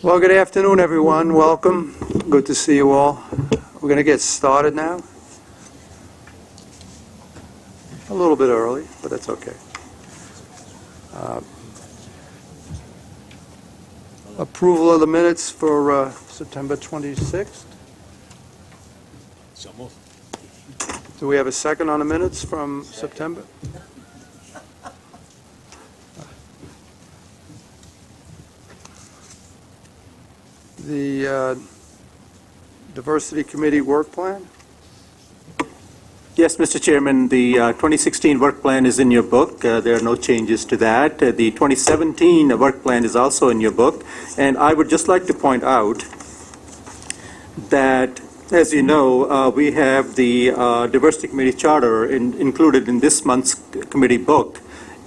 Well, good afternoon, everyone. Welcome. Good to see you all. We're going to get started now. A little bit early, but that's okay. Approval of the minutes for September 26th. So moved. Do we have a second on the minutes from September? The Diversity Committee work plan? Yes, Mr. Chairman, the 2016 work plan is in your book. There are no changes to that. The 2017 work plan is also in your book. And I would just like to point out that, as you know, we have the Diversity Committee charter included in this month's committee book.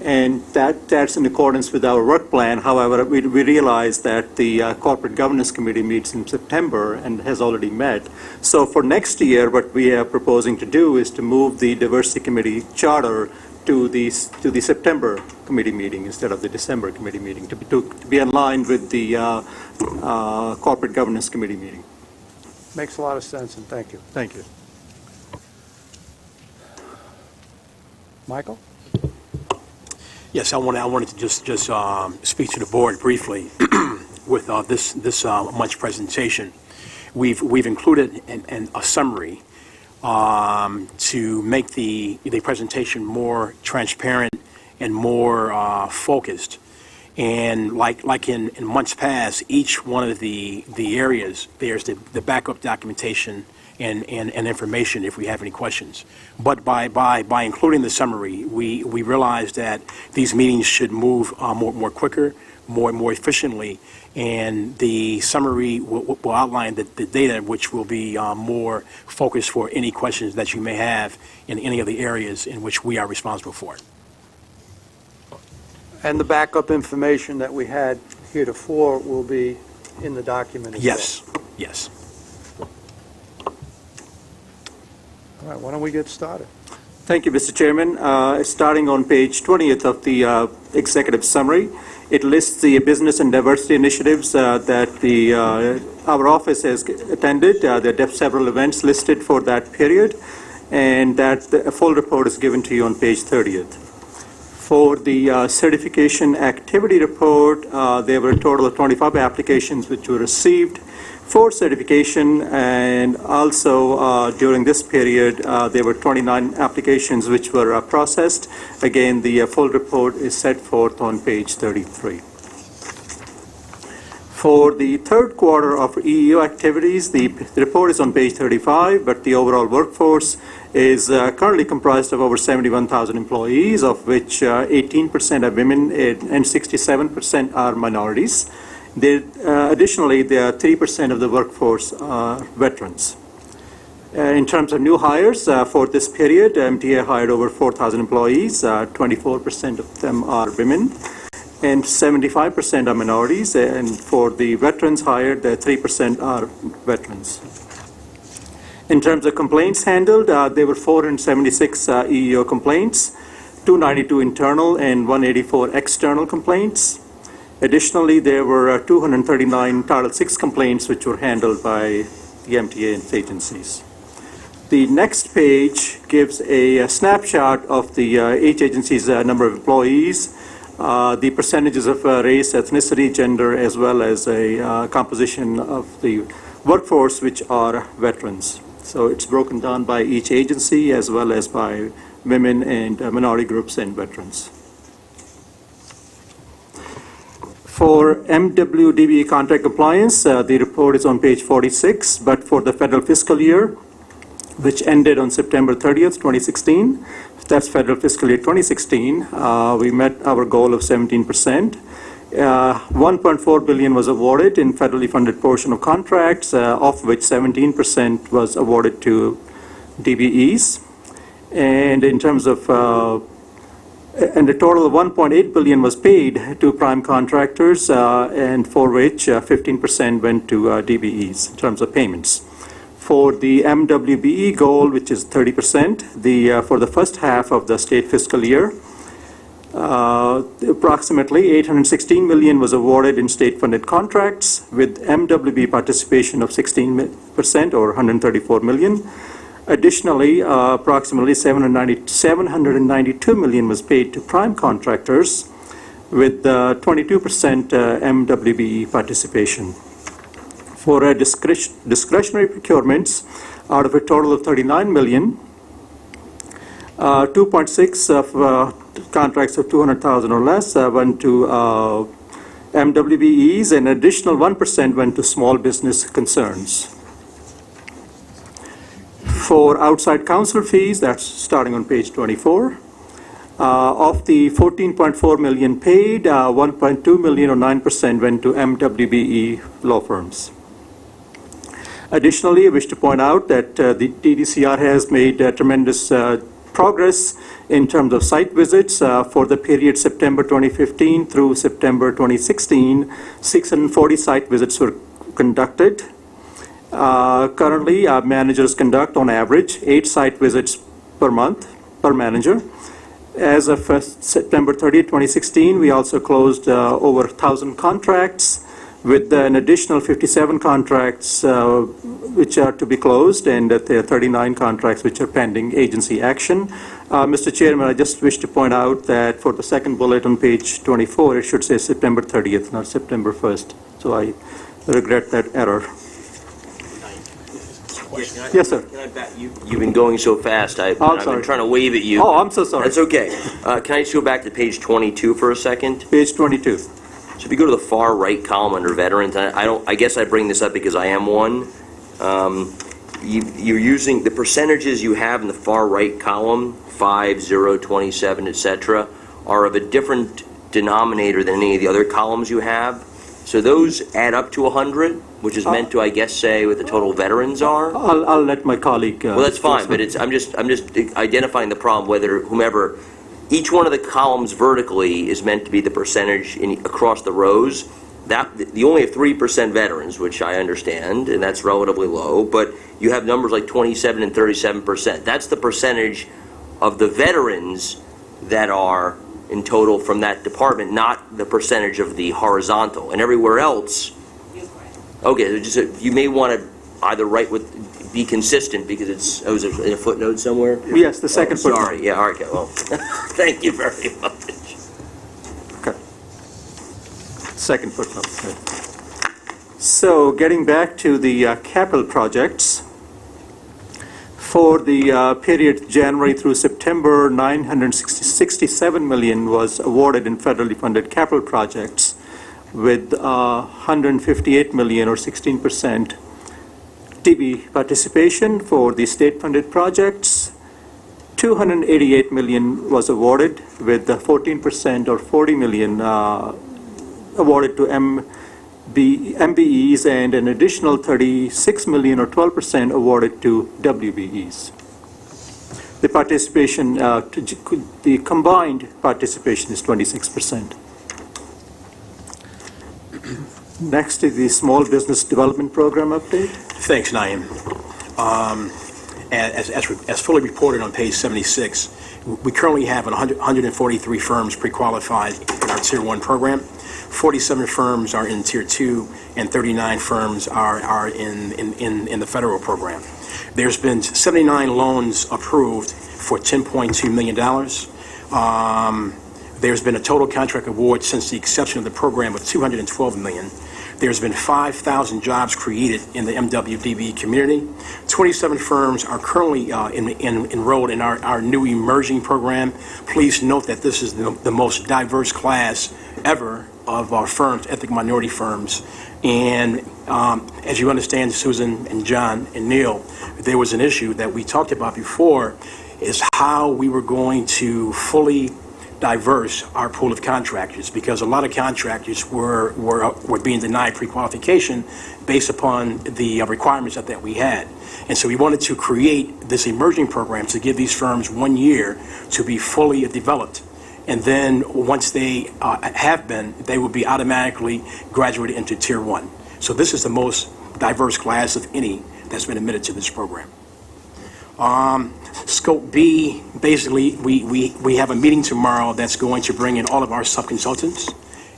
And that's in accordance with our work plan. However, we realize that the Corporate Governance Committee meets in September and has already met. So for next year, what we are proposing to do is to move the Diversity Committee charter to the September committee meeting instead of the December committee meeting, to be aligned with the Corporate Governance Committee meeting. Makes a lot of sense, and thank you. Thank you. Michael? Yes, I wanted to just speak to the board briefly with this month's presentation. We've included a summary to make the presentation more transparent and more focused. And like in months past, each one of the areas, there's the backup documentation and information if we have any questions. But by including the summary, we realized that these meetings should move more quicker, more efficiently, and the summary will outline the data, which will be more focused for any questions that you may have in any of the areas in which we are responsible for. And the backup information that we had heretofore will be in the document as Yes, yes. All right, why don't we get started? Thank you, Mr. Chairman. Starting on page 20th of the executive summary, it lists the business and diversity initiatives that our office has attended. There are several events listed for that period, and that a full report is given to you on page 30th. For the certification activity report, there were a total of 25 applications which were received for certification, and also during this period there were 29 applications which were processed. Again, the full report is set forth on page 33. For the third quarter of EEO activities, the report is on page 35, but the overall workforce is currently comprised of over 71,000 employees, of which 18% are women and 67% are minorities. Additionally, there are 3% of the workforce are veterans. In terms of new hires for this period, MTA hired over 4,000 employees. 24% of them are women, and 75% are minorities. And for the veterans hired, 3% are veterans. In terms of complaints handled, there were 476 EEO complaints, 292 internal and 184 external complaints. Additionally, there were 239 Title VI complaints which were handled by the MTA and its agencies. The next page gives a snapshot of each agency's number of employees, the percentages of race, ethnicity, gender, as well as a composition of the workforce which are veterans. So it's broken down by each agency as well as by women and minority groups and veterans. For MWDBE contract compliance, the report is on page 46, but for the federal fiscal year, which ended on September 30th, 2016, that's federal fiscal year 2016, we met our goal of 17%. 1.4 billion was awarded in federally funded portion of contracts, of which 17% was awarded to DBEs. And in terms of and a total of 1.8 billion was paid to prime contractors, and for which 15% went to DBEs in terms of payments. For the MWBE goal, which is 30%, for the first half of the state fiscal year, Approximately $816 million was awarded in state-funded contracts with MWB participation of 16% or $134 million. Additionally, approximately $792 million was paid to prime contractors with 22% MWB participation. For discretionary procurements, out of a total of $39 million, 2.6 of contracts of $200,000 or less went to MWBEs, and additional 1% went to small business concerns. For outside counsel fees, that's starting on page 24. Of the $14.4 million paid, $1.2 million or 9% went to MWBE law firms. Additionally, I wish to point out that the DDCR has made tremendous progress in terms of site visits for the period September 2015 through September 2016. 640 site visits were conducted. Currently, our managers conduct on average 8 site visits per month per manager. As of September 30, 2016, we also closed over 1,000 contracts with an additional 57 contracts which are to be closed, and there are 39 contracts which are pending agency action. Mr. Chairman, I just wish to point out that for the second bullet on page 24, it should say September 30th, not September 1st. So I regret that error. Yes, sir. Can I back you? You've been going so fast. I've sorry. been trying to wave at you. Oh, I'm so sorry. That's okay. Can I just go back to page 22 for a second? Page 22. So if you go to the far right column under veterans, I guess I bring this up because I am one. You're using the percentages you have in the far right column, 5, 0, 27, etc., are of a different denominator than any of the other columns you have. So those add up to 100, which is meant to, I guess, say what the total veterans are. I'll let my colleague. Well, that's fine, but I'm just identifying the problem. Whether whomever, each one of the columns vertically is meant to be the percentage across the rows. That you only have 3% veterans, which I understand, and that's relatively low. But you have numbers like 27 and 37%. That's the percentage of the veterans that are in total from that department, not the percentage of the horizontal. And everywhere else, okay, you may want to either be consistent because it's is it in a footnote somewhere? Yes, the second footnote. Sorry, yeah, all right, well, thank you very much. Okay. Second footnote. Okay. So getting back to the capital projects, for the period January through September, $967 million was awarded in federally funded capital projects, with $158 million or 16% TB participation. For the state-funded projects, $288 million was awarded, with 14% or $40 million awarded to MBEs, and an additional $36 million or 12% awarded to WBEs. The participation, the combined participation is 26%. Next is the Small Business Development Program update. Thanks, Naeem. As fully reported on page 76, we currently have 143 firms pre-qualified in our Tier 1 program. 47 firms are in Tier 2, and 39 firms are in the federal program. There's been 79 loans approved for $10.2 million. There's been a total contract award since the inception of the program of $212 million. There's been 5,000 jobs created in the MWDB community. 27 firms are currently enrolled in our new emerging program. Please note that this is the most diverse class ever of our firms, ethnic minority firms. And as you understand, Susan and John and Neil, there was an issue that we talked about before, is how we were going to fully diverse our pool of contractors, because a lot of contractors were being denied pre-qualification based upon the requirements that we had. And so we wanted to create this emerging program to give these firms 1 year to be fully developed. And then once they have been, they will be automatically graduated into Tier 1. So this is the most diverse class of any that's been admitted to this program. Scope B, basically, we have a meeting tomorrow that's going to bring in all of our sub-consultants,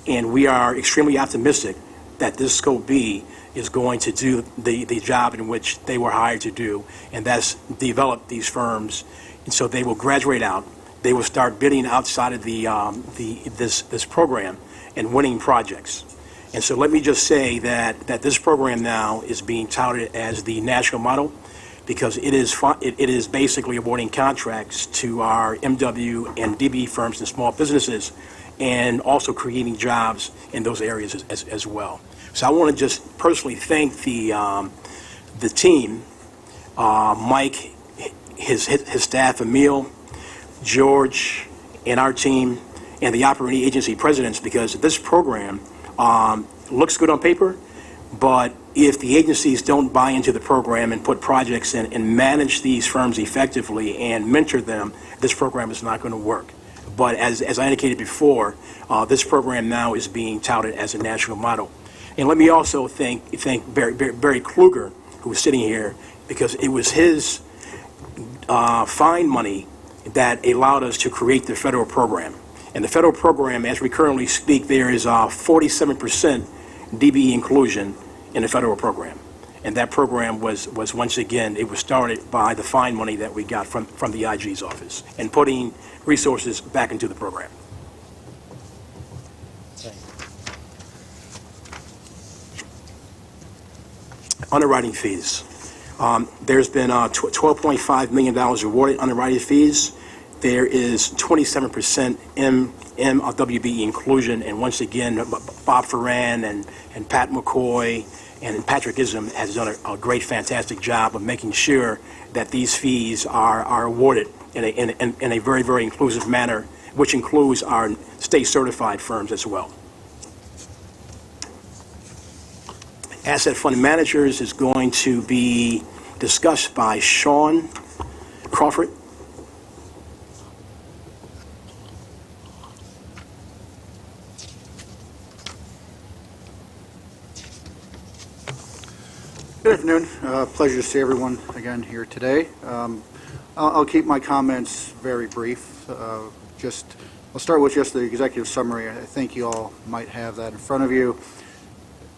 and we are extremely optimistic that this Scope B is going to do the job in which they were hired to do, and that's develop these firms. And so they will graduate out. They will start bidding outside of this program and winning projects. And so let me just say that this program now is being touted as the national model, because it is basically awarding contracts to our MW and DBE firms and small businesses, and also creating jobs in those areas as well. So I want to just personally thank the team, Mike, his staff, Emil, George, and our team, and the operating agency presidents, because this program looks good on paper, but if the agencies don't buy into the program and put projects in and manage these firms effectively and mentor them, this program is not going to work. But as I indicated before, this program now is being touted as a national model. And let me also thank Barry Kluger, who is sitting here, because it was his fine money that allowed us to create the federal program. And the federal program, as we currently speak, there is 47% DBE inclusion in the federal program. And that program was once again, it was started by the fine money that we got from the IG's office and putting resources back into the program. Underwriting fees. There's been $12.5 million awarded underwriting fees. There is 27% MWB inclusion, and once again, Bob Ferran and Pat McCoy and Patrick Ism has done a great, fantastic job of making sure that these fees are awarded in a very, very inclusive manner, which includes our state-certified firms as well. Asset fund managers is going to be discussed by Sean Crawford. Good afternoon. Pleasure to see everyone again here today. I'll keep my comments very brief. I'll start with just the executive summary. I think you all might have that in front of you.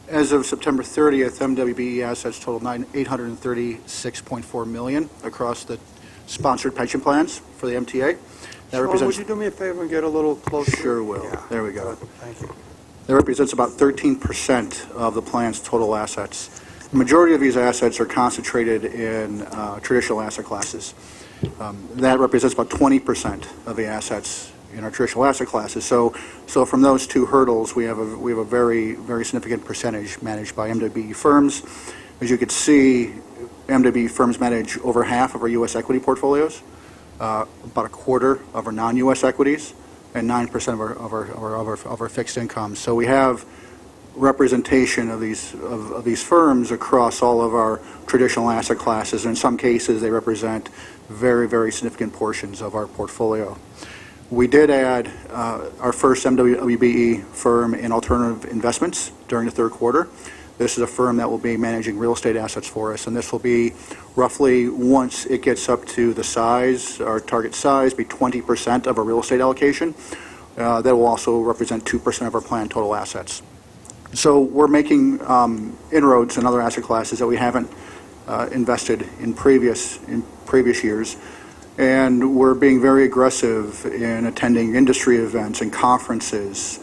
As of September 30th, MWBE assets totaled $836.4 million across the sponsored pension plans for the MTA. That Sean, represents. would you do me a favor and get a little closer? Sure will. Yeah. There we go. Thank you. That represents about 13% of the plan's total assets. The majority of these assets are concentrated in traditional asset classes. That represents about 20% of the assets in our traditional asset classes. So from those two hurdles, we have a very, very significant percentage managed by MWBE firms. As you can see, MWBE firms manage over half of our U.S. equity portfolios, about a quarter of our non-U.S. equities, and 9% of our fixed income. So we have representation of these firms across all of our traditional asset classes. In some cases, they represent very, very significant portions of our portfolio. We did add our first MWBE firm in alternative investments during the third quarter. This is a firm that will be managing real estate assets for us, and this will be roughly, once it gets up to the size, our target size, be 20% of our real estate allocation. That will also represent 2% of our planned total assets. So we're making inroads in other asset classes that we haven't invested in previous years. And we're being very aggressive in attending industry events and conferences,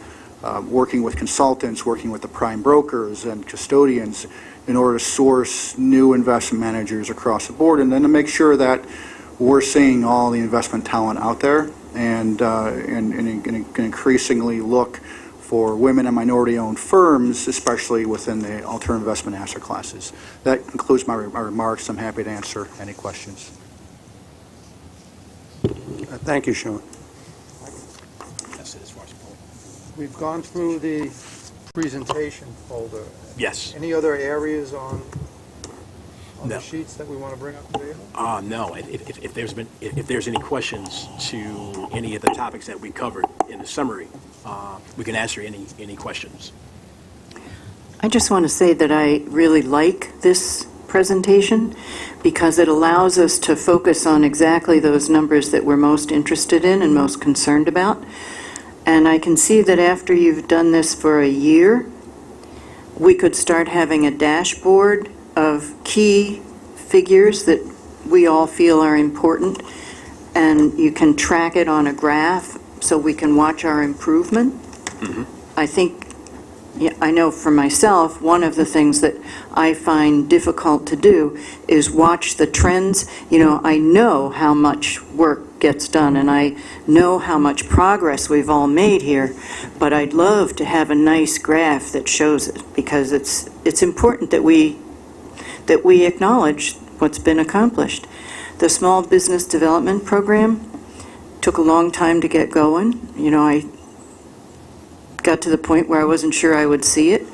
working with consultants, working with the prime brokers and custodians in order to source new investment managers across the board, and then to make sure that we're seeing all the investment talent out there and increasingly look for women and minority-owned firms, especially within the alternative investment asset classes. That concludes my remarks. I'm happy to answer any questions. Thank you, Sean. That's it as far as poll. We've gone through the presentation folder. Yes. Any other areas on No. the sheets that we want to bring up today? No. If there's any questions to any of the topics that we covered in the summary, we can answer any questions. I just want to say that I really like this presentation because it allows us to focus on exactly those numbers that we're most interested in and most concerned about. And I can see that after you've done this for a year, we could start having a dashboard of key figures that we all feel are important, and you can track it on a graph so we can watch our improvement. I think, yeah, I know for myself, one of the things that I find difficult to do is watch the trends. You know, I know how much work gets done, and I know how much progress we've all made here, but I'd love to have a nice graph that shows it, because it's important that we acknowledge what's been accomplished. The Small Business Development Program took a long time to get going. You know, I got to the point where I wasn't sure I would see it,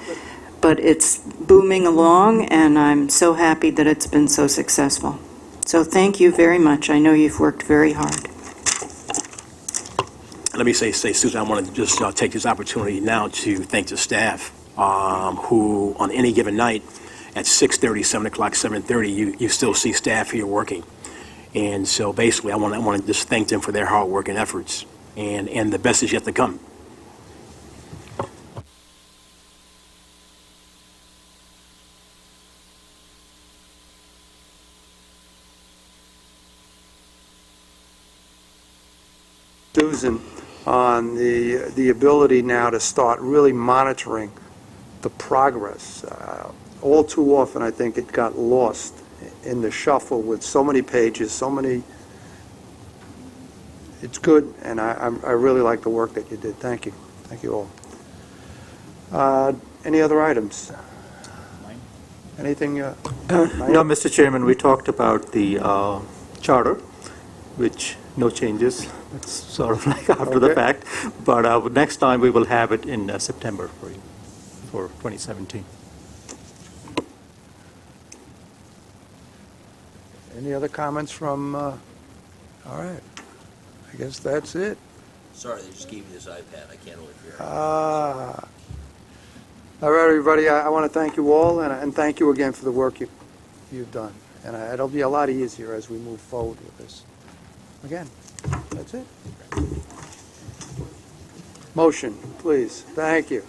but it's booming along, and I'm so happy that it's been so successful. So thank you very much. I know you've worked very hard. Let me say, Susan, I want to just take this opportunity now to thank the staff who, on any given night, at 6:30, 7 o'clock, 7:30, you still see staff here working. And so basically, I want to just thank them for their hard work and efforts, and the best is yet to come. Susan, on the ability now to start really monitoring the progress. All too often, I think it got lost in the shuffle with so many pages, so many. It's good, and I really like the work that you did. Thank you. Thank you all. Any other items? Anything? No, Mr. Chairman, we talked about the charter, which no changes. It's sort of like after the fact. But next time we will have it in September for you, for 2017. Any other comments from? All right. I guess that's it. Sorry, they just gave me this iPad. I can't wait for your. All right, everybody. I want to thank you all, and thank you again for the work you've done. And it'll be a lot easier as we move forward with this. Again, that's it. Motion, please. Thank you.